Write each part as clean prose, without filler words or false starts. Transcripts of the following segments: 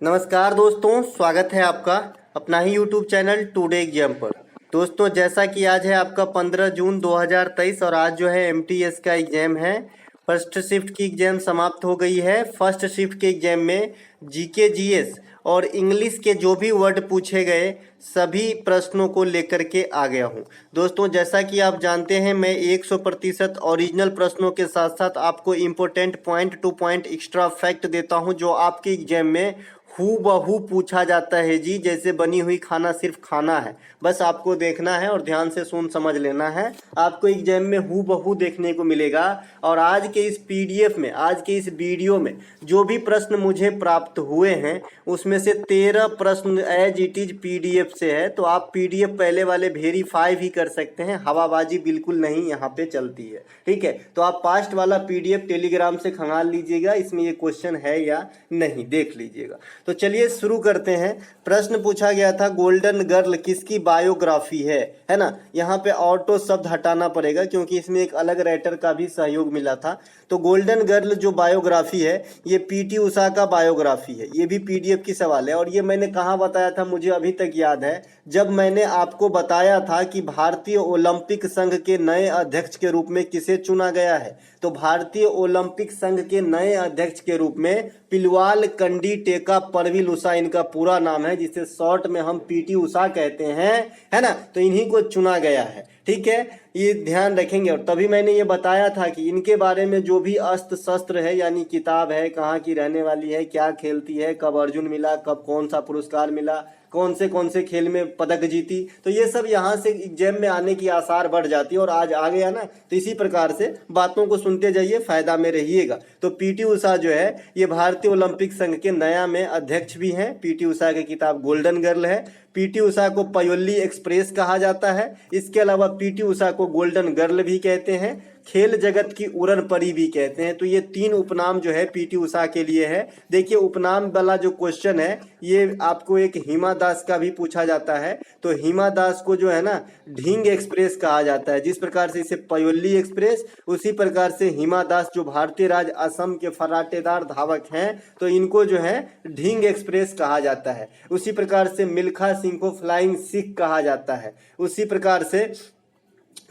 नमस्कार दोस्तों, स्वागत है आपका अपना ही YouTube चैनल टुडे एग्जाम पर। दोस्तों, जैसा कि आज है आपका 15 जून 2023 और आज जो है MTS का एग्जाम है। फर्स्ट शिफ्ट की एग्जाम समाप्त हो गई है। फर्स्ट शिफ्ट के एग्जाम में जीके जीएस और इंग्लिश के जो भी वर्ड पूछे गए सभी प्रश्नों को लेकर के आ गया हूं। दोस्तों, जैसा कि आप जानते हैं, मैं 100% ओरिजिनल प्रश्नों के साथ साथ आपको important point two point extra fact देता हूं जो आपके एग्जाम में हूबहू पूछा जाता है जी। जैसे बनी हुई खाना सिर्फ खाना है, बस आपको देखना है और ध्यान से सुन समझ लेना है। आपको एग्जाम में हूबहू देखने को मिलेगा। और आज के इस PDF में, आज के इस वीडियो में जो भी प्रश्न मुझे प्राप्त हुए हैं उसमें से 13 प्रश्न एज इट इज PDF से है। तो आप PDF पहले वाले वेरीफाई भी कर सकते हैं, हवाबाजी बिल्कुल नहीं यहाँ पे चलती है। ठीक है, तो आप पास्ट वाला PDF टेलीग्राम से खंगाल लीजिएगा, इसमें ये क्वेश्चन है या नहीं देख लीजिएगा। तो चलिए शुरू करते हैं। प्रश्न पूछा गया था, गोल्डन गर्ल किसकी बायोग्राफी है ना। यहाँ पे ऑटो शब्द हटाना पड़ेगा क्योंकि इसमें एक अलग राइटर का भी सहयोग मिला था। तो गोल्डन गर्ल जो बायोग्राफी है ये PT उषा का बायोग्राफी है। ये भी PDF की सवाल है और ये मैंने कहाँ बताया था, मुझे अभी तक याद है, जब मैंने आपको बताया था कि भारतीय ओलंपिक संघ के नए अध्यक्ष के रूप में किसे चुना गया है। तो भारतीय ओलंपिक संघ के नए अध्यक्ष के रूप में पिलवाल कंडी टेका परवीन उषा इनका पूरा नाम है, जिसे शॉर्ट में हम PT उषा कहते हैं, है ना। तो इन्हीं को चुना गया है। ठीक है, ये ध्यान रखेंगे। और तभी मैंने ये बताया था कि इनके बारे में जो भी अस्त्र शस्त्र है, यानी किताब है, कहाँ की रहने वाली है, क्या खेलती है, कब अर्जुन मिला, कब कौन सा पुरस्कार मिला, कौन से खेल में पदक जीती, तो ये सब यहाँ से एग्जाम में आने की आसार बढ़ जाती है। और आज आ गया ना, तो इसी प्रकार से बातों को सुनते जाइए, फायदा में रहिएगा। तो PT उषा जो है ये भारतीय ओलंपिक संघ के नया में अध्यक्ष भी हैं। PT उषा की किताब गोल्डन गर्ल है। PT उषा को पयोल्ली एक्सप्रेस कहा जाता है। इसके अलावा PT उषा को गोल्डन गर्ल भी कहते हैं, खेल जगत की उड़न परी भी कहते हैं। तो ये 3 उपनाम जो है PT उषा के लिए है। देखिए, उपनाम वाला जो क्वेश्चन है ये आपको एक हिमा दास का भी पूछा जाता है। तो हिमा दास को जो है ना ढींग एक्सप्रेस कहा जाता है। जिस प्रकार से इसे पयोल्ली एक्सप्रेस, उसी प्रकार से हिमा दास जो भारतीय राज्य असम के फर्राटेदार धावक हैं, तो इनको जो है ढींग एक्सप्रेस कहा जाता है। उसी प्रकार से मिल्खा सिंह को फ्लाइंग सिख कहा जाता है। उसी प्रकार से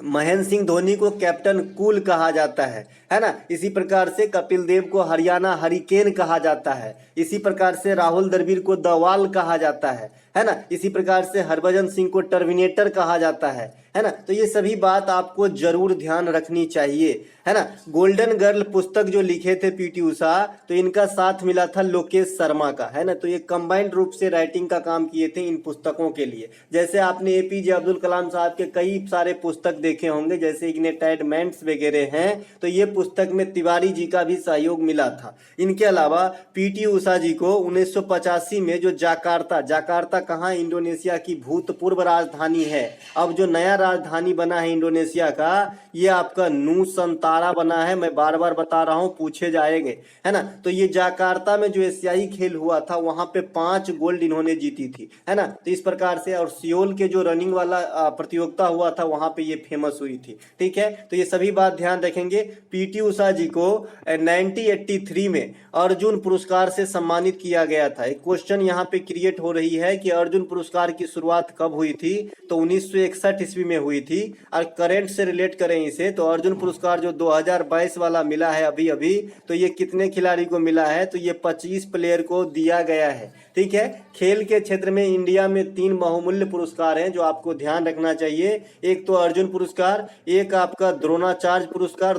महेंद्र सिंह धोनी को कैप्टन कूल कहा जाता है ना। इसी प्रकार से कपिल देव को हरियाणा हरिकेन कहा जाता है। इसी प्रकार से राहुल द्रविड़ को दवाल कहा जाता है ना। इसी प्रकार से हरभजन सिंह को टर्मिनेटर कहा जाता है ना। तो ये सभी बात आपको जरूर ध्यान रखनी चाहिए, है ना। गोल्डन गर्ल पुस्तक जो लिखे थे PT उषा, तो इनका साथ मिला था लोकेश शर्मा का, है ना। तो ये कंबाइंड रूप से राइटिंग का काम किए थे इन पुस्तकों के लिए। जैसे आपने APJ अब्दुल कलाम साहब के कई सारे पुस्तक देखे होंगे, जैसे इग्निटाइड मेंट्स वगैरह हैं, तो ये पुस्तक में तिवारी जी का भी सहयोग मिला था। इनके अलावा PT उषा जी को 1985 में जो जाकार्ता कहाँ, इंडोनेशिया की भूतपूर्व राजधानी है, अब जो नया राजधानी बना है इंडोनेशिया का, ये आपका नूसंतारा बना है। मैं बार बार बता रहा हूं, पूछे जाएंगे, है ना। तो ये जाकार्ता में जो एशियाई खेल हुआ था वहां पे 5 गोल्ड इन्होंने जीती थी, है ना। तो इस प्रकार से, और सियोल के जो रनिंग वाला प्रतियोगिता हुआ था वहां पे ये फेमस हुई थी। ठीक है, तो ये सभी बात ध्यान रखेंगे। PT उषा जी को 1983 में अर्जुन पुरस्कार से सम्मानित किया गया था। एक क्वेश्चन यहाँ पे क्रिएट हो रही है कि अर्जुन पुरस्कार की शुरुआत कब हुई थी, तो 1961 ईस्वी में हुई थी। और करंट से रिलेट करें इसे, तो अर्जुन पुरस्कार जो 2022 वाला मिला है अभी अभी, तो ये कितने खिलाड़ी को मिला है, तो ये 25 प्लेयर को दिया गया है। ठीक है, खेल के क्षेत्र में इंडिया में 3 बहुमूल्य पुरस्कार हैं जो आपको ध्यान रखना चाहिए। एक तो अर्जुन पुरस्कार, एक आपका द्रोणाचार्य पुरस्कार।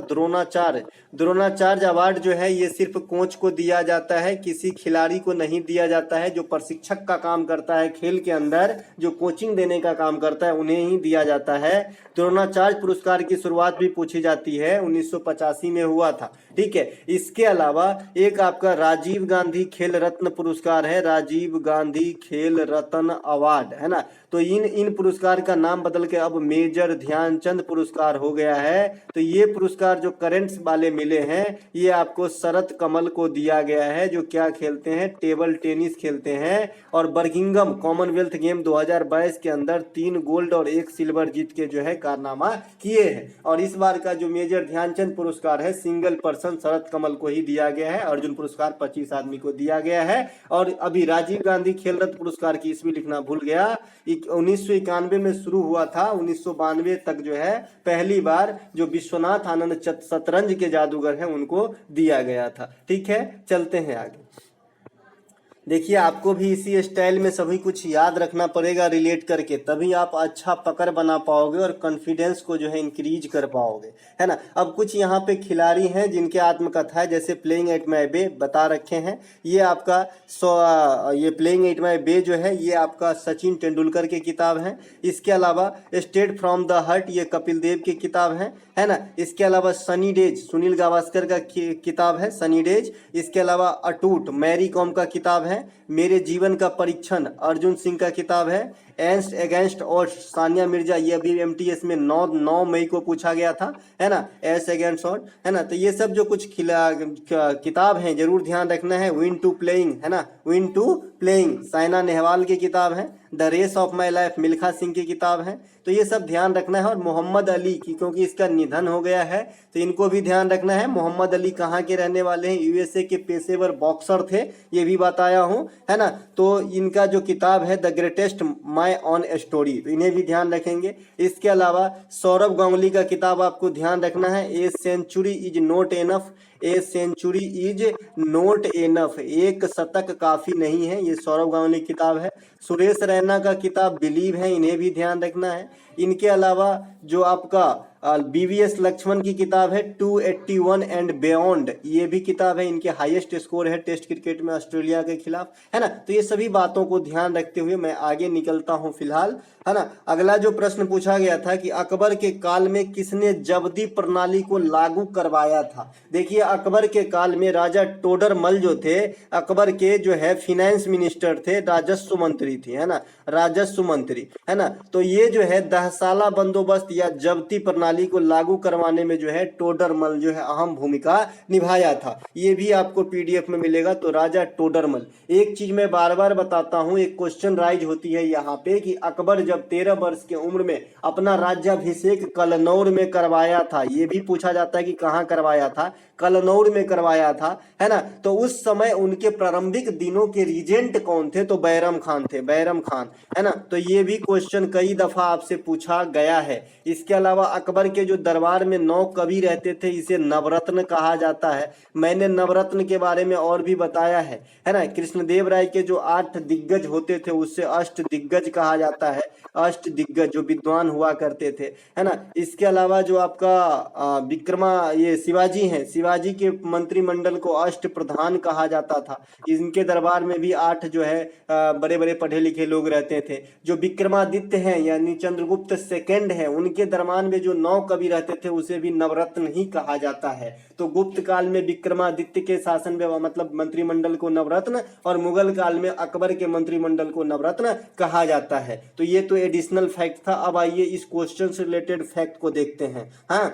द्रोणाचार्य अवार्ड जो है ये सिर्फ कोच को दिया जाता है, किसी खिलाड़ी को नहीं दिया जाता है। जो प्रशिक्षक का काम करता है खेल के अंदर, जो कोचिंग देने का काम करता है, उन्हें ही दिया जाता है। द्रोणाचार्य पुरस्कार की शुरुआत भी पूछी जाती है, 1985 में हुआ था। ठीक है, इसके अलावा एक आपका राजीव गांधी खेल रत्न पुरस्कार है, राजीव गांधी खेल रत्न अवार्ड, है ना। तो इन पुरस्कार का नाम बदल के अब मेजर ध्यानचंद पुरस्कार हो गया है। तो ये पुरस्कार जो करंट पॉइंट्स वाले मिले हैं ये आपको शरत कमल को दिया गया है, जो क्या खेलते हैं, टेबल टेनिस खेलते हैं और बर्मिंघम कॉमनवेल्थ गेम 2022 के अंदर 3 गोल्ड और 1 सिल्वर जीत के जो है कारनामा किए हैं। और इस बार का जो मेजर ध्यानचंद पुरस्कार है सिंगल पर्सन शरत कमल को ही दिया गया है। अर्जुन पुरस्कार 25 आदमी को दिया गया है। और अभी राजीव गांधी खेल रत्न पुरस्कार की ईस्वी लिखना भूल गया, 1991 में शुरू हुआ था, 1992 तक जो है पहली बार जो विश्वनाथ आनंद शतरंज के जादूगर हैं उनको दिया गया था। ठीक है, चलते हैं आगे। देखिए आपको भी इसी स्टाइल में सभी कुछ याद रखना पड़ेगा रिलेट करके, तभी आप अच्छा पकड़ बना पाओगे और कॉन्फिडेंस को जो है इंक्रीज कर पाओगे, है ना। अब कुछ यहाँ पे खिलाड़ी हैं जिनके आत्मकथा है, जैसे प्लेइंग एट माई बे बता रखे हैं। ये आपका ये प्लेइंग एट माई बे जो है ये आपका सचिन तेंदुलकर की किताब है। इसके अलावा स्टेट फ्रॉम द हर्ट ये कपिल देव की किताब है ना। इसके अलावा सनी डेज सुनील गावस्कर का किताब है सनी डेज। इसके अलावा अटूट मैरी कॉम का किताब है। मेरे जीवन का परीक्षण अर्जुन सिंह का किताब है। एंस्ट अगेंस्ट और सानिया मिर्जा ये अभी एमटीएस में 9 मई को पूछा गया था, है ना। एस अगेंस्ट और, है ना। तो ये सब जो कुछ किताब हैं जरूर ध्यान रखना है। विन टू प्लेइंग, है ना, win to playing Saina Nehwal की किताब है। The race of my life Milkha Singh की किताब है। तो ये सब ध्यान रखना है। और मोहम्मद अली की, क्योंकि इसका निधन हो गया है तो इनको भी ध्यान रखना है। मोहम्मद अली कहाँ के रहने वाले हैं, यूएसए के पेशेवर बॉक्सर थे, ये भी बताया हूँ, है ना। तो इनका जो किताब है the greatest my on story, तो इन्हें भी ध्यान रखेंगे। इसके अलावा सौरभ गांगुली का किताब आपको ध्यान रखना है, a century is not enough, a century is not enough, एक शतक काफी नहीं है, ये सौरभ गांगुली की किताब है। सुरेश रैना का किताब बिलीव है, इन्हें भी ध्यान रखना है। इनके अलावा जो आपका बीवीएस लक्ष्मण की किताब है 281 एंड बियॉन्ड, ये भी किताब है, इनके हाईएस्ट स्कोर है टेस्ट क्रिकेट में ऑस्ट्रेलिया के खिलाफ, है ना। तो ये सभी बातों को ध्यान रखते हुए मैं आगे निकलता हूं फिलहाल, है ना। अगला जो प्रश्न पूछा गया था कि अकबर के काल में किसने जब्ती प्रणाली को लागू करवाया था। देखिए अकबर के काल में राजा टोडरमल जो थे अकबर के जो है फिनेंस मिनिस्टर थे, राजस्व मंत्री थे, है ना, राजस्व मंत्री, है ना। तो ये जो है दहसाला बंदोबस्त या जब्ती प्रणाली को लागू करवाने में जो है टोडरमल जो है अहम भूमिका निभाया था। ये भी आपको पीडीएफ में मिलेगा। तो राजा टोडरमल, एक चीज मैं बार बार बताता हूं, एक क्वेश्चन राइज होती है यहाँ पे कि अकबर जब 13 वर्ष की उम्र में अपना राज्याभिषेक कलनौर में करवाया था, ये भी पूछा जाता है कि कहाँ करवाया था, कलनौर में करवाया था, है ना। तो उस समय उनके प्रारंभिक दिनों के रीजेंट कौन थे, तो बैरम खान थे, बैरम खान, है ना। तो ये भी क्वेश्चन कई दफा आपसे पूछा गया है। इसके अलावा अकबर के जो दरबार में 9 कवि रहते थे, इसे नवरत्न कहा जाता है। मैंने नवरत्न के बारे में और भी बताया है ना। कृष्णदेव राय के जो 8 दिग्गज होते थे उससे अष्ट दिग्गज कहा जाता है, अष्ट दिग्गज जो विद्वान हुआ करते थे, है ना। इसके अलावा जो आपका विक्रमा ये शिवाजी हैं, शिवाजी के मंत्रिमंडल को अष्ट प्रधान कहा जाता था। इनके दरबार में भी 8 जो है बड़े बड़े पढ़े लिखे लोग रहते थे। जो विक्रमादित्य हैं यानी चंद्रगुप्त सेकंड है, उनके दरबार में जो 9 कवि रहते थे उसे भी नवरत्न ही कहा जाता है। तो गुप्त काल में विक्रमादित्य के शासन में मतलब मंत्रिमंडल को नवरत्न, और मुगल काल में अकबर के मंत्रिमंडल को नवरत्न कहा जाता है। तो ये तो एडिशनल फैक्ट था। अब आइए इस क्वेश्चन से रिलेटेड फैक्ट को देखते हैं। हाँ,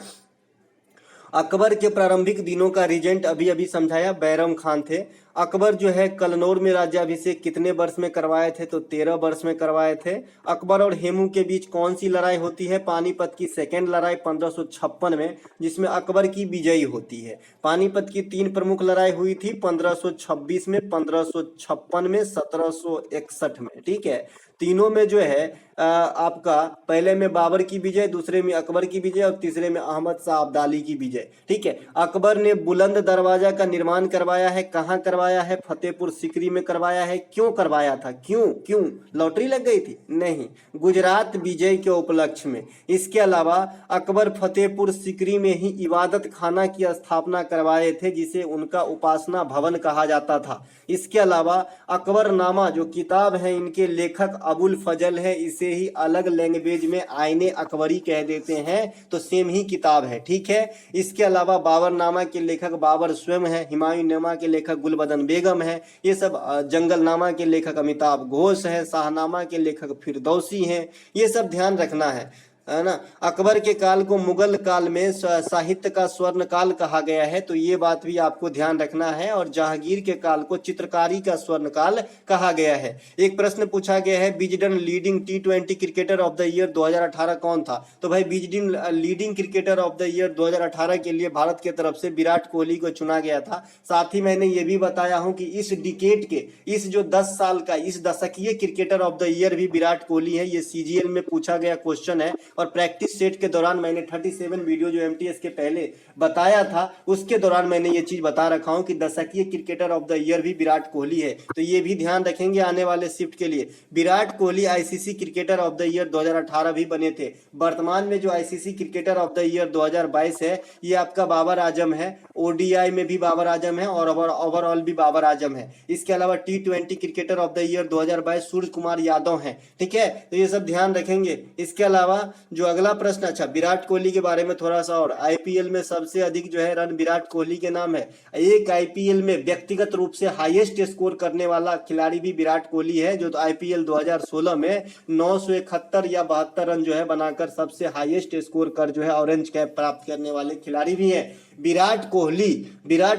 अकबर के प्रारंभिक दिनों का रीजेंट अभी अभी समझाया, बैरम खान थे। अकबर जो है कलनौर में राज्याभिषेक कितने वर्ष में करवाए थे, तो 13 वर्ष में करवाए थे। अकबर और हेमू के बीच कौन सी लड़ाई होती है, पानीपत की सेकेंड लड़ाई 1556 में, जिसमें अकबर की विजयी होती है। पानीपत की 3 प्रमुख लड़ाई हुई थी, 1526 में, 1556 में, 1761 में, ठीक है। तीनों में जो है आपका पहले में बाबर की विजय, दूसरे में अकबर की विजय और तीसरे में अहमद शाह अब्दाली की विजय, ठीक है। अकबर ने बुलंद दरवाजा का निर्माण करवाया है, कहाँ करवाया है, फतेहपुर सीकरी में करवाया है। क्यों करवाया था, क्यों लॉटरी लग गई थी, नहीं, गुजरात विजय के उपलक्ष्य में। इसके अलावा अकबर फतेहपुर सीकरी में ही इबादत खाना की स्थापना करवाए थे, जिसे उनका उपासना भवन कहा जाता था। इसके अलावा अकबरनामा जो किताब है इनके लेखक अबुल फजल है, इसे ही अलग लैंग्वेज में आईने अकबरी कह देते हैं, तो सेम ही किताब है, ठीक है। इसके अलावा बाबरनामा के लेखक बाबर स्वयं है, हुमायूंनामा के लेखक गुलबदन बेगम है, ये सब जंगलनामा के लेखक अमिताभ घोष है, शाहनामा के लेखक फिरदौसी हैं, ये सब ध्यान रखना है। है ना। अकबर के काल को मुगल काल में साहित्य का स्वर्ण काल कहा गया है, तो ये बात भी आपको ध्यान रखना है। और जहांगीर के काल को चित्रकारी का स्वर्ण काल कहा गया है। एक प्रश्न पूछा गया है, Wisden leading T20 cricketer of the year 2018 कौन था? तो भाई Wisden leading cricketer of the year 2018 के लिए भारत की तरफ से विराट कोहली को चुना गया था। साथ ही मैंने ये भी बताया हूं कि इस डिकेड के, इस जो 10 साल का, इस दशकीय क्रिकेटर ऑफ द ईयर भी विराट कोहली है। ये CGL में पूछा गया क्वेश्चन है और प्रैक्टिस सेट के दौरान मैंने 37 वीडियो जो MTS के पहले बताया था उसके दौरान मैंने ये चीज बता रखा हूं कि दशकीय क्रिकेटर ऑफ द ईयर भी विराट कोहली है। तो ये भी ध्यान रखेंगे आने वाले शिफ्ट के लिए। Virat Kohli ICC cricketer of the year 2018 भी बने थे। वर्तमान में जो ICC cricketer of the year 2022 है ये आपका बाबर आजम है। ODI में भी बाबर आजम है और ओवरऑल भी बाबर आजम है। इसके अलावा T20 cricketer of the year 2022 Surya Kumar Yadav हैं। ठीक है, तो ये सब ध्यान रखेंगे। इसके अलावा जो अगला प्रश्न, अच्छा विराट कोहली के बारे में थोड़ा सा और, IPL में सबसे अधिक जो है रन विराट कोहली के नाम है। एक IPL में व्यक्तिगत रूप से हाईएस्ट स्कोर करने वाला खिलाड़ी भी विराट कोहली है, जो IPL 2016 में 971 या 72 रन जो है बनाकर सबसे हाईएस्ट स्कोर कर जो है ऑरेंज कैप प्राप्त करने वाले खिलाड़ी भी हैं विराट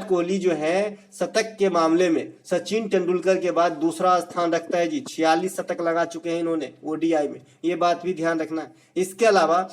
कोहली जो है शतक के मामले में सचिन तेंदुलकर के बाद दूसरा स्थान रखता है जी। 46 शतक लगा चुके हैं इन्होंने ODI में, ये बात भी ध्यान रखना है। इसके अलावा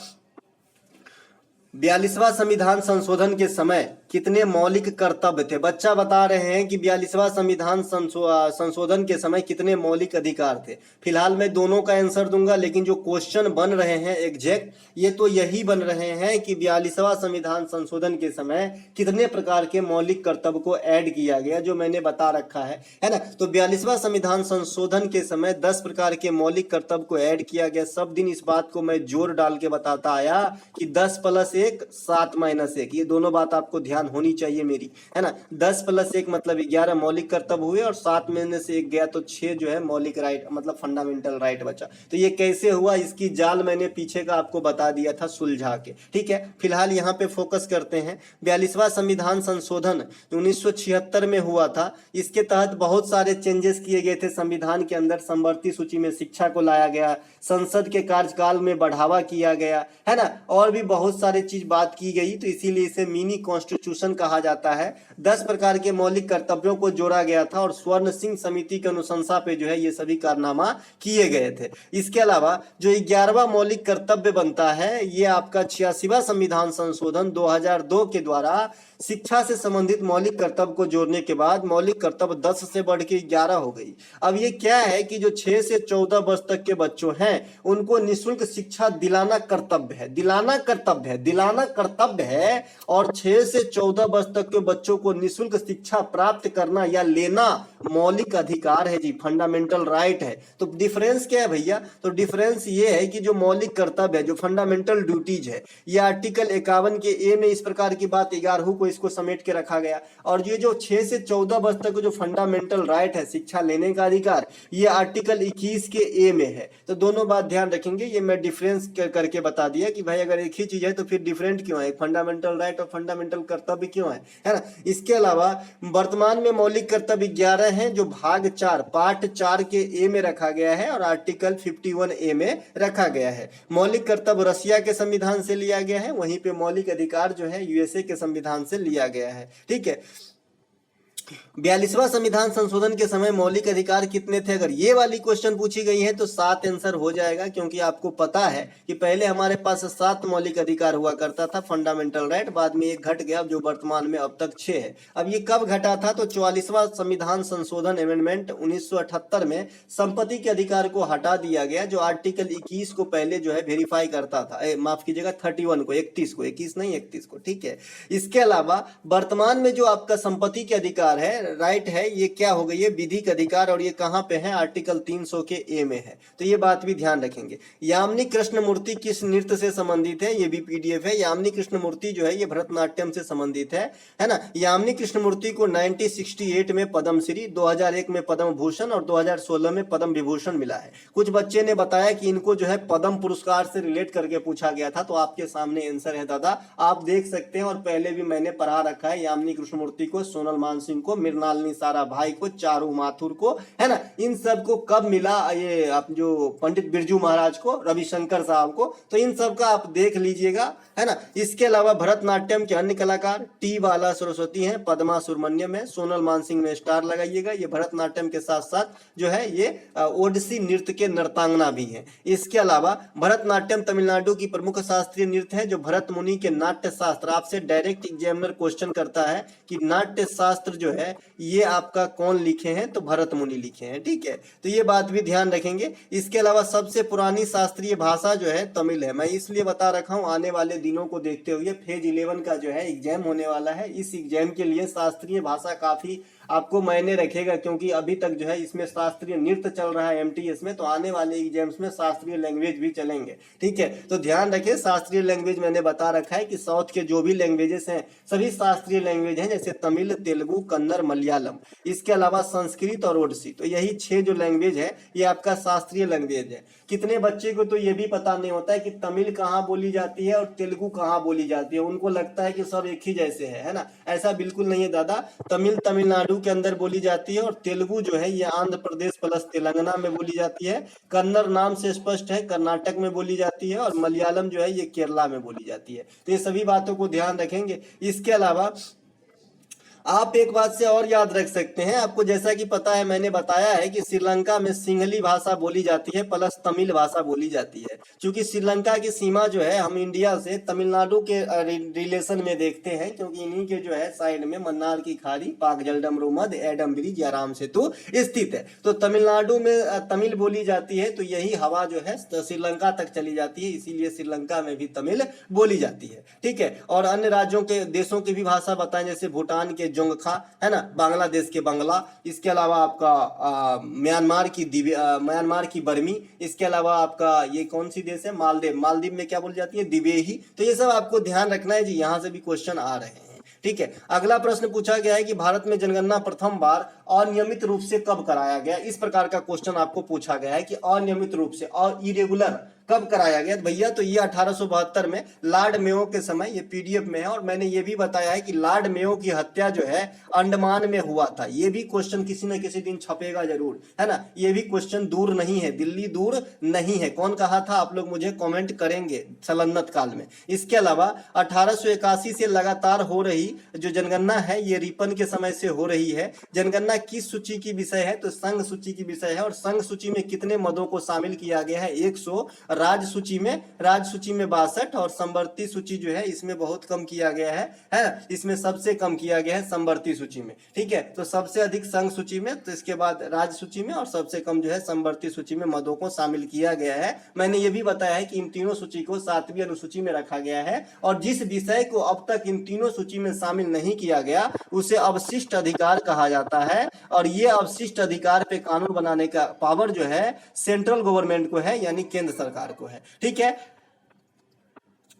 42वां संविधान संशोधन के समय कितने मौलिक कर्तव्य थे? बच्चा बता रहे हैं कि 42वां संविधान संशोधन के समय कितने मौलिक अधिकार थे। फिलहाल मैं दोनों का आंसर दूंगा, लेकिन जो क्वेश्चन बन रहे हैं एग्जैक्ट ये तो यही बन रहे हैं कि 42वां संविधान संशोधन के समय कितने प्रकार के मौलिक कर्तव्य को ऐड किया गया, जो मैंने बता रखा है ना। तो 42वां संविधान संशोधन के समय 10 प्रकार के मौलिक कर्तव्य को ऐड किया गया। सब दिन इस बात को मैं जोर डाल के बताता आया कि 10 + 1 7 - 1, ये दोनों बात आपको ध्यान होनी चाहिए मेरी, है ना। 10 + 1 मतलब 11 मौलिक कर्तव्य हुए और 7 में से 1 गया तो 6 जो है मौलिक राइट मतलब फंडामेंटल राइट बचा। तो ये कैसे हुआ, इसकी जाल मैंने पीछे का आपको बता दिया था सुलझा के। ठीक है, फिलहाल यहाँ पे फोकस करते हैं। 42वां संविधान संशोधन 1976 में हुआ था। इसके तहत बहुत सारे चेंजेस किए गए थे संविधान के अंदर। समवर्ती सूची में शिक्षा को लाया गया, संसद के कार्यकाल में बढ़ावा किया गया, है ना, और भी बहुत सारी चीज बात की गई। तो इसीलिए इसे मिनी कॉन्स्टिट्यूशन कहा जाता है। 10 प्रकार के मौलिक कर्तव्यों को जोड़ा गया था और स्वर्ण सिंह समिति की अनुशंसा पे जो है ये सभी कारनामा किए गए थे। इसके अलावा जो 11वां मौलिक कर्तव्य बनता है ये आपका 86वां संविधान संशोधन 2002 के द्वारा शिक्षा से संबंधित मौलिक कर्तव्य को जोड़ने के बाद मौलिक कर्तव्य 10 से बढ़ के 11 हो गई। अब ये क्या है कि जो 6 से 14 वर्ष तक के बच्चों हैं उनको निःशुल्क शिक्षा दिलाना कर्तव्य है, दिलाना कर्तव्य है। और 6 से 14 वर्ष तक के बच्चों को निःशुल्क शिक्षा प्राप्त करना या लेना मौलिक अधिकार है जी, फंडामेंटल राइट है। तो डिफरेंस क्या है भैया? तो डिफरेंस ये है कि जो मौलिक कर्तव्य है, जो फंडामेंटल ड्यूटीज है, ये आर्टिकल 51 के ए में इस प्रकार की बात 11 को इसको समेट के रखा गया। और ये जो 6 से 14 वर्ष तक जो फंडामेंटल राइट है शिक्षा लेने का अधिकार, ये आर्टिकल 21 के ए में है। तो दोनों बात ध्यान रखेंगे। ये मैं डिफरेंस करके बता दिया कि भाई अगर एक ही चीज है तो फिर डिफरेंट क्यों है, फंडामेंटल राइट और फंडामेंटल कर्तव्य क्यों है ना। इसके अलावा वर्तमान में मौलिक कर्तव्य 11 हैं जो भाग 4 पार्ट 4 के ए में रखा गया है और आर्टिकल 51 ए में रखा गया है। मौलिक कर्तव्य रसिया के संविधान से लिया गया है, वहीं पे मौलिक अधिकार जो है USA के संविधान से लिया गया है। ठीक है, 42वां संविधान संशोधन के समय मौलिक अधिकार कितने थे? अगर ये वाली क्वेश्चन पूछी गई है तो 7 आंसर हो जाएगा, क्योंकि आपको पता है कि पहले हमारे पास 7 मौलिक अधिकार हुआ करता था फंडामेंटल राइट, बाद में एक घट गया जो वर्तमान में अब तक 6 है। अब ये कब घटा था? तो 44वां संविधान संशोधन अमेंडमेंट 1978 में संपत्ति के अधिकार को हटा दिया गया, जो आर्टिकल 21 को पहले जो है वेरीफाई करता था, माफ कीजिएगा 31 को, 31 को, 21 नहीं 31 को। ठीक है, इसके अलावा वर्तमान में जो आपका संपत्ति के अधिकार है राइट है, ये क्या हो गई है? विधिक अधिकार, और ये कहां पे है? आर्टिकल 300 के ए में है। तो ये बात भी ध्यान रखेंगे। यामिनी कृष्णमूर्ति किस नृत्य से संबंधित है? ये भी PDF है। यामिनी कृष्णमूर्ति जो है ये भरतनाट्यम से संबंधित है ना। यामिनी कृष्णमूर्ति को 1968 में पद्मश्री, 2001 में पद्म भूषण और 2016 में पद्म विभूषण मिला है। कुछ बच्चे ने बताया कि इनको जो है पद्म पुरस्कार से रिलेट करके पूछा गया था, तो आपके सामने आंसर है दादा, आप देख सकते हैं। और पहले भी मैंने पढ़ा रखा है यामिनी कृष्णमूर्ति को, सोनल मान सिंह को, मृणालिनी साराभाई को, चारू माथुर को, है ना, इन सब को कब मिला ये आप जो पंडित बिरजू महाराज को, रविशंकर साहब को, तो इन सब का आप देख लीजिएगा, है ना। इसके अलावा भरतनाट्यम के अन्य कलाकार टी बाला सरस्वती हैं, पद्मा सुब्रमण्यम है, सोनल मानसिंह में स्टार लगाइएगा। ये भरतनाट्यम के साथ साथ जो है ये ओडिसी नृत्य के नर्तांगना भी हैं। इसके अलावा भरतनाट्यम तमिलनाडु की प्रमुख शास्त्रीय नृत्य है जो भरत मुनि के नाट्य शास्त्र, आपसे डायरेक्ट एग्जामिनर क्वेश्चन करता है कि नाट्य शास्त्र जो है ये आपका कौन लिखे हैं, तो भरत मुनि लिखे हैं, ठीक है, तो ये बात भी ध्यान रखेंगे। इसके अलावा सबसे पुरानी शास्त्रीय भाषा जो है तमिल है। मैं इसलिए बता रखा हूं, आने वाले दिनों को देखते हुए फेज 11 का जो है एग्जाम होने वाला है, इस एग्जाम के लिए शास्त्रीय भाषा काफी आपको मायने रखेगा, क्योंकि अभी तक जो है इसमें शास्त्रीय नृत्य चल रहा है एमटीएस में, तो आने वाले एग्जाम्स में शास्त्रीय लैंग्वेज भी चलेंगे, ठीक है। तो ध्यान रखें, शास्त्रीय लैंग्वेज मैंने बता रखा है कि साउथ के जो भी लैंग्वेजेस हैं सभी शास्त्रीय लैंग्वेज हैं, जैसे तमिल, तेलुगु, कन्नड़, मलयालम, इसके अलावा संस्कृत और ओडिसी, तो यही 6 जो लैंग्वेज है ये आपका शास्त्रीय लैंग्वेज है। कितने बच्चे को तो ये भी पता नहीं होता है कि तमिल कहाँ बोली जाती है और तेलुगु कहाँ बोली जाती है, उनको लगता है कि सब एक ही जैसे है ना, ऐसा बिल्कुल नहीं है दादा। तमिल तमिलनाडु के अंदर बोली जाती है और तेलुगु जो है ये आंध्र प्रदेश प्लस तेलंगाना में बोली जाती है। कन्नड़ नाम से स्पष्ट है कर्नाटक में बोली जाती है और मलयालम जो है ये केरला में बोली जाती है। तो ये सभी बातों को ध्यान रखेंगे। इसके अलावा आप एक बात से और याद रख सकते हैं, आपको जैसा कि पता है मैंने बताया है कि श्रीलंका में सिंहली भाषा बोली जाती है प्लस तमिल भाषा बोली जाती है। क्योंकि श्रीलंका की सीमा जो है हम इंडिया से तमिलनाडु के रिलेशन में देखते हैं, क्योंकि इन्हीं के जो है साइड में मन्नार की खाड़ी, पाक जलडम रोमद, एडम ब्रिज या राम सेतु स्थित है। तो तमिलनाडु में तमिल बोली जाती है, तो यही हवा जो है श्रीलंका तक चली जाती है, इसीलिए श्रीलंका में भी तमिल बोली जाती है, ठीक है। और अन्य राज्यों के देशों की भी भाषा बताएं, जैसे भूटान के जोंगखा, है ना, बांग्लादेश के बांग्ला, इसके अलावा आपका म्यांमार की बर्मी, इसके अलावा आपका ये कौन सी देश है, मालदीव में क्या बोली जाती है, दिवेही। तो ये सब आपको ध्यान रखना है जी, यहाँ से भी क्वेश्चन आ रहे हैं, ठीक है। अगला प्रश्न पूछा गया है कि भारत में जनगणना प्रथम बार अनियमित रूप से कब कराया गया। इस प्रकार का क्वेश्चन आपको पूछा गया है कि अनियमित रूप से और इरेगुलर कब कराया गया भैया, तो ये 1872 में लॉर्ड मेयो के समय, ये पीडीएफ में है। और मैंने ये भी बताया है कि लॉर्ड मेयो की हत्या जो है अंडमान में हुआ था। ये भी क्वेश्चन किसी न किसी दिन छपेगा जरूर, है ना, ये भी क्वेश्चन दूर नहीं है, दिल्ली दूर नहीं है। कौन कहा था आप लोग मुझे कमेंट करेंगे सलन्नत काल में। इसके अलावा 1881 से लगातार हो रही जो जनगणना है ये रिपन के समय से हो रही है। जनगणना किस सूची की विषय है, तो संघ सूची की विषय है। और संघ सूची में कितने मदों को शामिल किया गया है, 100, राज्य सूची में 62 और संवर्ती सूची जो है इसमें बहुत कम किया गया है, इसमें सबसे कम किया गया है संवर्ती सूची में, ठीक है। तो सबसे अधिक संघ सूची में, तो इसके बाद राज्य सूची में, और सबसे कम जो है संवर्ती सूची में मदों को शामिल किया गया है। मैंने ये भी बताया है कि इन तीनों सूची को 7वीं अनुसूची में रखा गया है, और जिस विषय को अब तक इन तीनों सूची में शामिल नहीं किया गया उसे अवशिष्ट अधिकार कहा जाता है। और ये अवशिष्ट अधिकार पे कानून बनाने का पावर जो है सेंट्रल गवर्नमेंट को है, यानी केंद्र सरकार को है, ठीक है।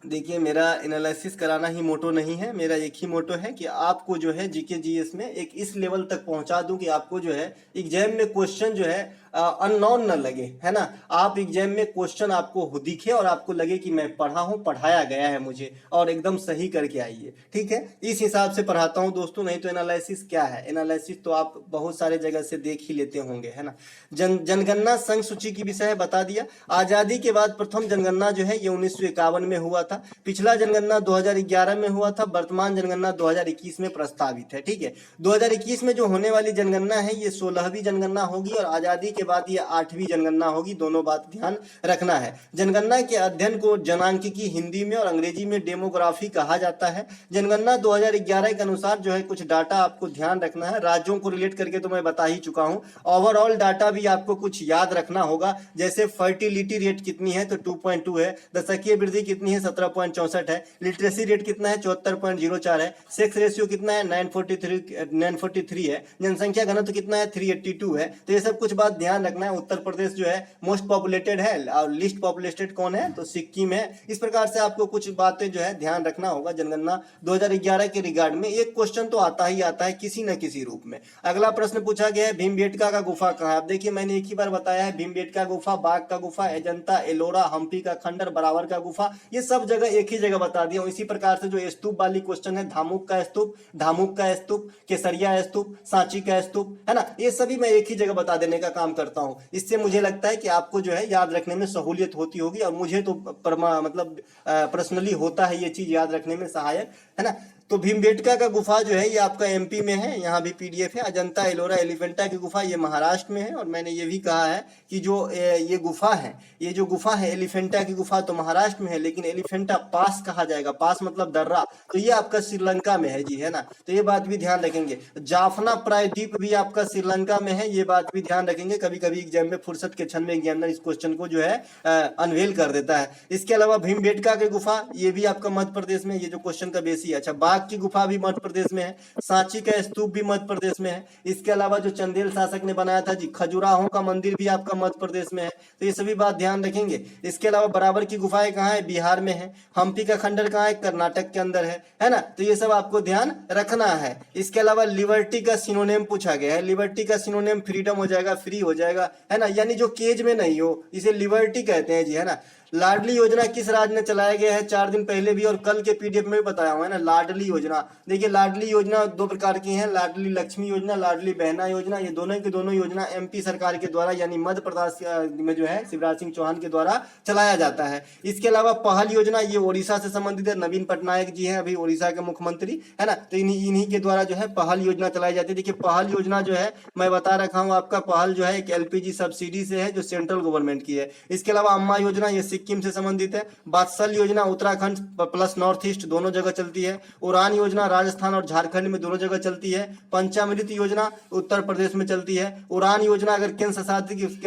देखिए मेरा एनालिसिस कराना ही मोटो नहीं है, मेरा एक ही मोटो है कि आपको जो है जीके जीएस में एक इस लेवल तक पहुंचा दूं कि आपको जो है एग्जाम में क्वेश्चन जो है अननोन न लगे, है ना। आप एग्जाम में क्वेश्चन आपको दिखे और आपको लगे कि मैं पढ़ा हूं, पढ़ाया गया है मुझे, और एकदम सही करके आइए, ठीक है। इस हिसाब से पढ़ाता हूं दोस्तों, नहीं तो एनालिसिस क्या है, एनालिसिस तो आप बहुत सारे जगह से देख ही लेते होंगे, है ना। जनगणना संघ सूची की विषय है, बता दिया। आजादी के बाद प्रथम जनगणना जो है ये 1951 में हुआ था। पिछला जनगणना 2011 में हुआ था। वर्तमान जनगणना 2021 में प्रस्तावित है, ठीक है। 2021 में जो होने वाली जनगणना है ये 16वीं जनगणना होगी, और आजादी के बाद ये 8वीं जनगणना होगी। दोनों बात ध्यान रखना है। जनगणना के अध्ययन को जनांकिकी हिंदी में और अंग्रेजी में डेमोग्राफी कहा जाता है। जनगणना 2011 के अनुसार जो है कुछ डाटा आपको ध्यान रखना है। राज्यों को रिलेट करके तो मैं बता ही चुका हूं। ओवरऑल डाटा भी आपको कुछ याद रखना होगा, जैसे फर्टिलिटी रेट कितनी है, तो 2.2 है। दशकीय वृद्धि कितनी है, 17.64 है। लिटरेसी रेट कितना है, 74.04 है। सेक्स रेशियो कितना है, 943 है। जनसंख्या घनत्व कितना है, 382 है। तो ये सब कुछ बात ध्यान ध्यान रखना है। उत्तर प्रदेश जो है मोस्ट पॉपुलेटेड है और लिस्ट पॉपुलेटेड कौन है, तो सिक्किम है। इस प्रकार से आपको कुछ बातें जो है ध्यान रखना होगा जनगणना 2011 के रिगार्ड में। एक क्वेश्चन तो आता ही आता है किसी न किसी रूप में। अगला प्रश्न पूछा गया है भीमबेटका का गुफा कहाँ है। अब देखिए मैंने एक ही बार बताया है, भीमबेटका गुफा, बाघ का गुफा, अजंता, एलोरा, हम्पी का खंडर, बराबर का गुफा, ये सब जगह एक ही जगह बता दिया हूं। इसी प्रकार से जो स्तूप वाली क्वेश्चन है, धामुक का स्तूप, धामुक का स्तूप, केसरिया स्तूप, सांची का स्तूप, है ना, ये सभी मैं एक ही जगह बता देने का काम करता हूं। इससे मुझे लगता है कि आपको जो है याद रखने में सहूलियत होती होगी, और मुझे तो मतलब पर्सनली होता है ये चीज याद रखने में सहायक, है ना। तो भीमबेटका का गुफा जो है ये आपका एमपी में है, यहाँ भी पीडीएफ है। अजंता, एलोरा, एलिफेंटा की गुफा ये महाराष्ट्र में है। और मैंने ये भी कहा है कि जो ये गुफा है, ये जो गुफा है एलिफेंटा की गुफा तो महाराष्ट्र में है, लेकिन एलिफेंटा पास कहा जाएगा, पास मतलब दर्रा, तो ये आपका श्रीलंका में है जी, है ना। तो ये बात भी ध्यान रखेंगे। जाफना प्रायद्वीप भी आपका श्रीलंका में है, ये बात भी ध्यान रखेंगे। कभी कभी एग्जाम में फुर्सत के क्षण में एग्जामिनर इस क्वेश्चन को जो है अनवेल कर देता है। इसके अलावा भीमबेटका की गुफा ये भी आपका मध्य प्रदेश में, ये जो क्वेश्चन का बेस ही है। अच्छा, बाघ की गुफा भी मध्य प्रदेश में है, सांची का स्तूप भी मध्य प्रदेश में है। इसके अलावा जो चंदेल शासक ने बनाया था जी खजुराहो का मंदिर भी आपका मध्य प्रदेश में है। तो ये सभी बात ध्यान रखेंगे। इसके अलावा बराबर की गुफाएं कहाँ है, बिहार में है। हम्पी का खंडर कहाँ है, कर्नाटक के अंदर है ना। तो ये सब आपको ध्यान रखना है। इसके अलावा लिबर्टी का सिनोनिम पूछा गया है। लिबर्टी का सिनोनिम फ्रीडम हो जाएगा, फ्री हो जाएगा, है ना, यानी जो केज में नहीं हो, इसे लिबर्टी कहते हैं जी, है ना। लाडली योजना किस राज्य में चलाया गया है, 4 दिन पहले भी और कल के पीडीएफ में भी बताया हुआ है ना। लाडली योजना, देखिए लाडली योजना 2 प्रकार की है, लाडली लक्ष्मी योजना, लाडली बहना योजना। ये दोनों की दोनों योजना एमपी सरकार के द्वारा यानी मध्य प्रदेश में जो है शिवराज सिंह चौहान के द्वारा चलाया जाता है। इसके अलावा पहल योजना ये ओडिशा से संबंधित है, नवीन पटनायक जी है अभी ओडिशा के मुख्यमंत्री, है ना। तो इन्हीं के द्वारा जो है पहल योजना चलाई जाती है। देखिए पहल योजना जो है मैं बता रखा हूँ आपका, पहल जो है एक एलपीजी सब्सिडी से है जो सेंट्रल गवर्नमेंट की है। इसके अलावा अम्मा योजना ये सिक्किम से संबंधित है। बात्सल योजना उत्तराखंड प्लस नॉर्थ ईस्ट दोनों जगह चलती है। उड़ान योजना राजस्थान और झारखंड में दोनों जगह चलती है। पंचामृत योजना उत्तर प्रदेश में चलती है। उड़ान योजना अगर केंद्र शासित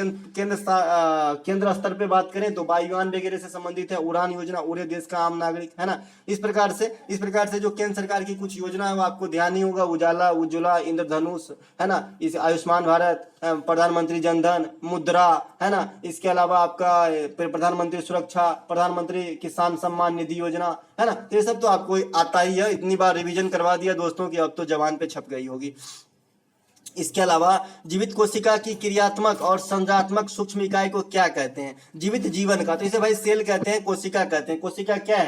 केंद्र स्तर पे बात करें तो वायुयान वगैरह से संबंधित है। उड़ान योजना उड़े देश का आम नागरिक, है ना। इस प्रकार से जो केंद्र सरकार की कुछ योजना है वो आपको ध्यान नहीं होगा, उजाला, उज्ज्वला, इंद्रधनुष, है ना, इस आयुष्मान भारत, प्रधानमंत्री जनधन, मुद्रा, है ना। इसके अलावा आपका प्रधानमंत्री सुरक्षा, प्रधानमंत्री किसान सम्मान निधि योजना, है ना। ये सब तो आपको आता ही है, इतनी बार रिवीजन करवा दिया दोस्तों की अब तो जबान पे छप गई होगी। इसके अलावा जीवित कोशिका की क्रियात्मक और संरचनात्मक सूक्ष्म इकाई को क्या कहते हैं, जीवित जीवन का, तो इसे भाई सेल कहते हैं, कोशिका कहते हैं। कोशिका क्या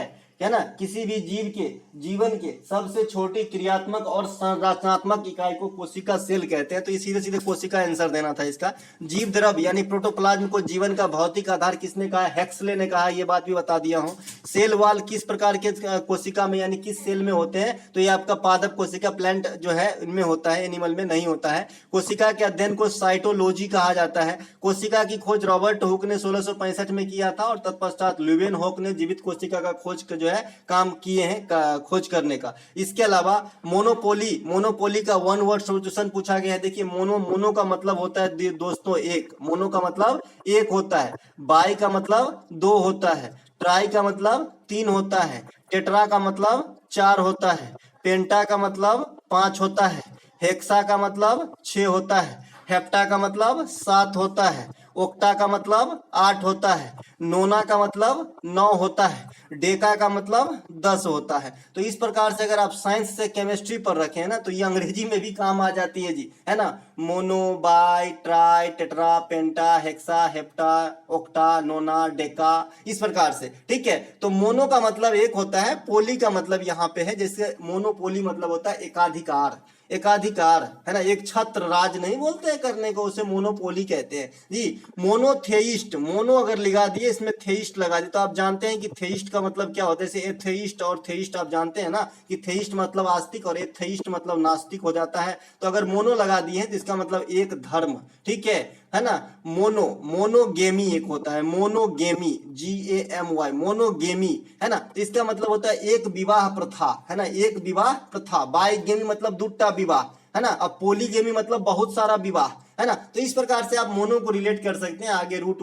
है ना, किसी भी जीव के जीवन के सबसे छोटी क्रियात्मक और संरचनात्मक इकाई को कोशिका सेल कहते हैं। तो ये सीधे सीधे कोशिका आंसर देना था इसका। जीव द्रव यानी प्रोटोप्लाज्म को जीवन का भौतिक आधार किसने कहा, हेक्सले ने कहा, ये बात भी बता दिया हूं। सेल वाल किस प्रकार के कोशिका में यानी किस सेल में होते हैं, तो ये आपका पादप कोशिका, प्लांट जो है इनमें होता है, एनिमल में नहीं होता है। कोशिका के अध्ययन को साइटोलॉजी कहा जाता है। कोशिका की खोज रॉबर्ट हुक ने 1665 में किया था और तत्पश्चात ल्यूवेन हुक ने जीवित कोशिका का खोज जो है काम किए हैं खोज करने का। इसके अलावा मोनोपोली का वन वर्ड सॉल्यूशन पूछा गया है। देखिए मोनो का मतलब होता है दोस्तों एक, मोनो का मतलब एक होता है, बाई का मतलब 2 होता है, ट्राई का मतलब 3 होता है, टेट्रा का मतलब 4 होता है, पेंटा का मतलब 5 होता है, हेक्सा का मतलब 6 होता है, हेप्टा का मतलब 7 होता है, ओक्टा का मतलब 8 होता है, नोना का मतलब 9 होता है, डेका का मतलब 10 होता है। तो इस प्रकार से अगर आप साइंस से केमिस्ट्री पर रखें ना तो ये अंग्रेजी में भी काम आ जाती है जी, है ना। Mono, bi, tri, tetra, penta, hexa, hepta, octa, nona, deca, इस प्रकार से, ठीक है। तो मोनो का मतलब एक होता है, पोली का मतलब यहाँ पे है, जैसे मोनोपोली मतलब होता है एकाधिकार, एकाधिकार, है ना, एक छत्र राज नहीं बोलते हैं करने को, उसे मोनोपोली कहते हैं जी। मोनोथेइस्ट, मोनो अगर लगा दिए इसमें थेइस्ट लगा दिए तो आप जानते हैं कि थेइस्ट का मतलब क्या होता है। जैसे एथेइस्ट और थेइस्ट आप जानते हैं ना कि थेइस्ट मतलब आस्तिक और एथेइस्ट मतलब नास्तिक हो जाता है। तो अगर मोनो लगा दिए हैं तो इसका मतलब एक धर्म, ठीक है ना। मोनोगेमी एक होता है, मोनोगेमी, GAMY, मोनोगेमी, है ना। तो इसका मतलब होता है एक विवाह प्रथा, है ना, एक विवाह प्रथा। बाइगेमी मतलब 2टा विवाह, है ना। अब पोलीगेमी मतलब बहुत सारा विवाह, है ना। तो इस प्रकार से आप मोनो को रिलेट कर सकते हैं, आगे रूट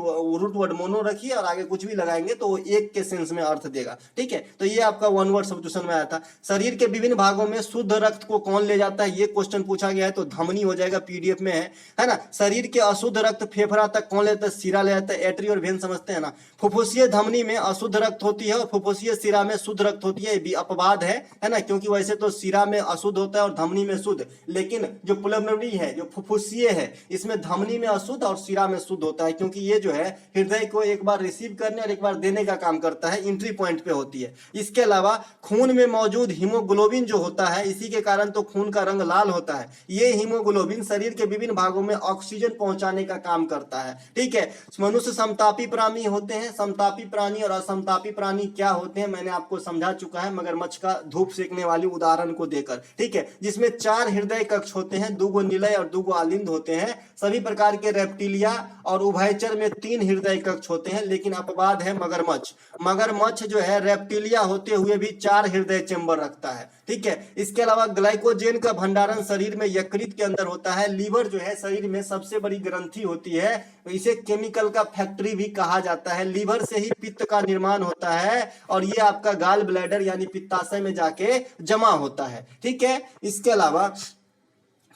वर्ड मोनो रखिए और आगे कुछ भी लगाएंगे तो वो एक के सेंस में अर्थ देगा, ठीक है। तो ये आपका वन वर्ड सब्स्टिट्यूशन में आया था। शरीर के विभिन्न भागों में शुद्ध रक्त को कौन ले जाता है, ये क्वेश्चन पूछा गया है, तो धमनी हो जाएगा, पीडीएफ में है ना। शरीर के अशुद्ध रक्त फेफड़ा तक कौन लेता है, सिरा ले जाता है, एट्री और वेन समझते हैं ना। फुफ्फुसीय धमनी में अशुद्ध रक्त होती है और फुफ्फुसीय सिरा में शुद्ध रक्त होती है, ये भी अपवाद है ना, क्योंकि वैसे तो सिरा में अशुद्ध होता है और धमनी में शुद्ध, लेकिन जो पुलमनरी है, जो फुफ्फुसीय है, इसमें धमनी में अशुद्ध और सिरा में शुद्ध होता है, क्योंकि ये जो है हृदय को एक बार रिसीव करने और एक बार देने का काम करता है, एंट्री पॉइंट पे होती है। इसके अलावा खून में मौजूद हीमोग्लोबिन जो होता है, इसी के कारण तो खून का रंग लाल होता है। ये हीमोग्लोबिन शरीर के विभिन्न भागों में ऑक्सीजन पहुंचाने का काम करता है, ठीक है। मनुष्य समतापी प्राणी होते हैं। समतापी प्राणी और असमतापी प्राणी क्या होते हैं मैंने आपको समझा चुका है, मगरमच्छ का धूप सेकने वाली उदाहरण को देकर, ठीक है, जिसमें 4 हृदय कक्ष होते हैं, 2 निलय और 2 आलिंद होते हैं। सभी प्रकार के रेप्टिलिया और उभयचर में 3 हृदय कक्ष होते हैं, लेकिन अपवाद है मगरमच्छ। मगरमच्छ जो है रेप्टिलिया होते हुए भी 4 हृदय चेंबर रखता है, ठीक है। इसके अलावा ग्लाइकोजेन का भंडारण शरीर में यकृत के अंदर होता है। लीवर जो है शरीर में सबसे बड़ी ग्रंथि होती है, इसे केमिकल का फैक्ट्री भी कहा जाता है। लीवर से ही पित्त का निर्माण होता है और ये आपका गाल ब्लैडर यानी पित्ताशय में जाके जमा होता है, ठीक है। इसके अलावा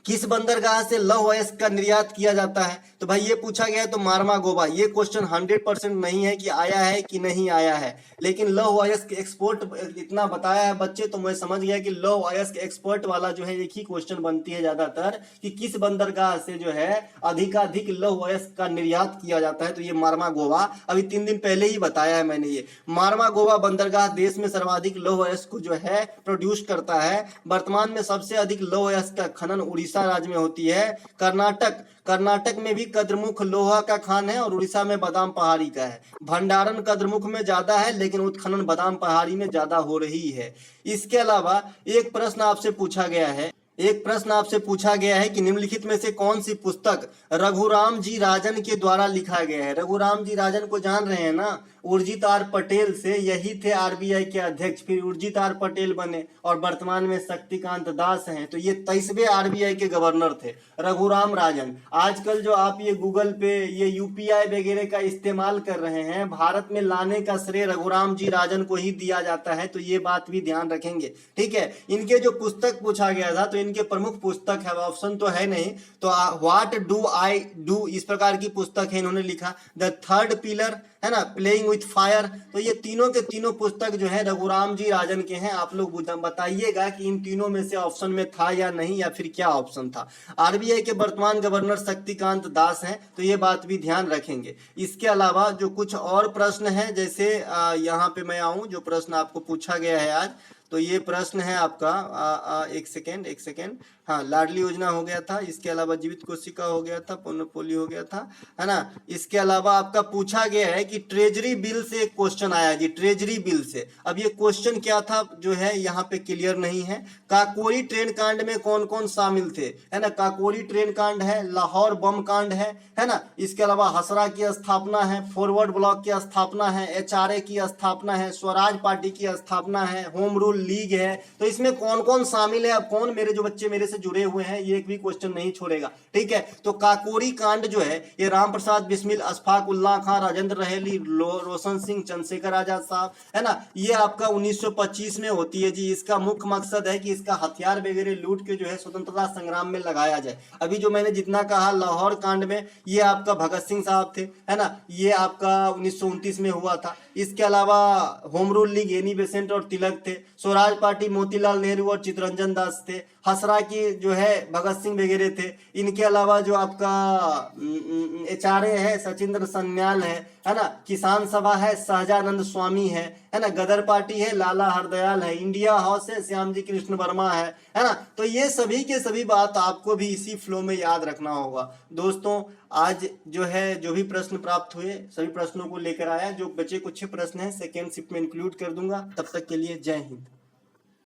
किस बंदरगाह से लौह अयस्क का निर्यात किया जाता है, तो भाई ये पूछा गया है, तो मारमा गोवा। ये क्वेश्चन 100% नहीं है कि आया है कि नहीं आया है, लेकिन लौह अयस्क एक्सपोर्ट इतना बताया है बच्चे, तो मैं समझ गया कि लौह अयस्क एक्सपोर्ट वाला जो है एक ही क्वेश्चन बनती है ज्यादातर, कि किस बंदरगाह से जो है अधिकाधिक लौह अयस्क का निर्यात किया जाता है, तो ये मारमा गोवा। अभी 3 दिन पहले ही बताया है मैंने, ये मारमा गोवा बंदरगाह देश में सर्वाधिक लौह अयस्क को जो है प्रोड्यूस करता है। वर्तमान में सबसे अधिक लौह अयस्क का खनन उड़ीसा राज्य में होती है। कर्नाटक में भी कद्रमुख लोहा का खान है और उड़ीसा में बादाम पहाड़ी का है। भंडारण कद्रमुख में ज्यादा है, लेकिन उत्खनन बादाम पहाड़ी में ज्यादा हो रही है। इसके अलावा एक प्रश्न आपसे पूछा गया है कि निम्नलिखित में से कौन सी पुस्तक रघुराम जी राजन के द्वारा लिखा गया है। रघुराम जी राजन को जान रहे हैं ना, उर्जित आर पटेल से, यही थे आरबीआई के अध्यक्ष, फिर उर्जित आर पटेल बने और वर्तमान में शक्तिकांत दास हैं, तो ये 23वें आरबीआई के गवर्नर थे रघुराम राजन। आजकल जो आप ये गूगल पे ये यूपीआई वगैरह का इस्तेमाल कर रहे हैं, भारत में लाने का श्रेय रघुराम जी राजन को ही दिया जाता है, तो ये बात भी ध्यान रखेंगे, ठीक है। इनके जो पुस्तक पूछा गया था, तो इनके प्रमुख पुस्तक है, ऑप्शन तो है नहीं, तो व्हाट डू आई डू, इस प्रकार की पुस्तक है, इन्होंने लिखा। द थर्ड पिलर है ना, प्लेइंग विथ फायर, तो ये तीनों के तीनों पुस्तक जो है रघुराम जी राजन के हैं। आप लोग बताइएगा कि इन तीनों में से ऑप्शन में था या नहीं, या फिर क्या ऑप्शन था। आरबीआई के वर्तमान गवर्नर शक्तिकांत दास हैं, तो ये बात भी ध्यान रखेंगे। इसके अलावा जो कुछ और प्रश्न है, जैसे यहाँ पे मैं आऊं, जो प्रश्न आपको पूछा गया है आज, तो ये प्रश्न है आपका एक सेकेंड, हाँ, लाडली योजना हो गया था, इसके अलावा जीवित कोशिका हो गया था, पोलियो हो गया था, है ना। इसके अलावा आपका पूछा गया है कि ट्रेजरी बिल से एक क्वेश्चन आया जी, ट्रेजरी बिल से। अब ये क्वेश्चन क्या था जो है यहाँ पे क्लियर नहीं है। काकोरी ट्रेन कांड में कौन कौन शामिल थे, है ना। काकोरी ट्रेन कांड है, लाहौर बम कांड है ना। इसके अलावा हसरा की स्थापना है, फॉरवर्ड ब्लॉक की स्थापना है, एचआरए की स्थापना है, स्वराज पार्टी की स्थापना है, होम रूल लीग है। तो इसमें कौन कौन शामिल है, अब कौन मेरे जो बच्चे मेरे से जुड़े हुए हैं, ये एक भी क्वेश्चन नहीं छोड़ेगा, ठीक है। तो काकोरी कांड जो है, ये राम प्रसाद बिस्मिल, अशफाक उल्लाह खां, राजेंद्र रहेली, रोशन सिंह, चंद्रशेखर आजाद साहब, है ना। ये आपका 1925 में होती है जी। इसका मुख्य मकसद है कि इसका हथियार वगैरह लूट के जो है स्वतंत्रता संग्राम में लगाया जाए। अभी जो मैंने जितना कहा लाहौर कांड में, ये आपका भगत सिंह साहब थे, है ना, ये आपका 1929 में हुआ था। इसके अलावा home rule league Annie Besant और तिलक थे, स्वराज पार्टी मोतीलाल नेहरू और चित्तरंजन दास थे, हसरा की जो है भगत सिंह वगैरह थे। इनके अलावा जो आपका एचआरए है सचिंद्र सन्याल है ना, किसान सभा है सहजानंद स्वामी है ना, गदर पार्टी है लाला हरदयाल है, इंडिया हाउस है श्याम जी कृष्ण वर्मा है ना। तो ये सभी के सभी बात आपको भी इसी फ्लो में याद रखना होगा। दोस्तों आज जो है जो भी प्रश्न प्राप्त हुए सभी प्रश्नों को लेकर आया, जो बचे कुछ प्रश्न हैं सेकेंड शिफ्ट में इंक्लूड कर दूंगा। तब तक के लिए जय हिंद।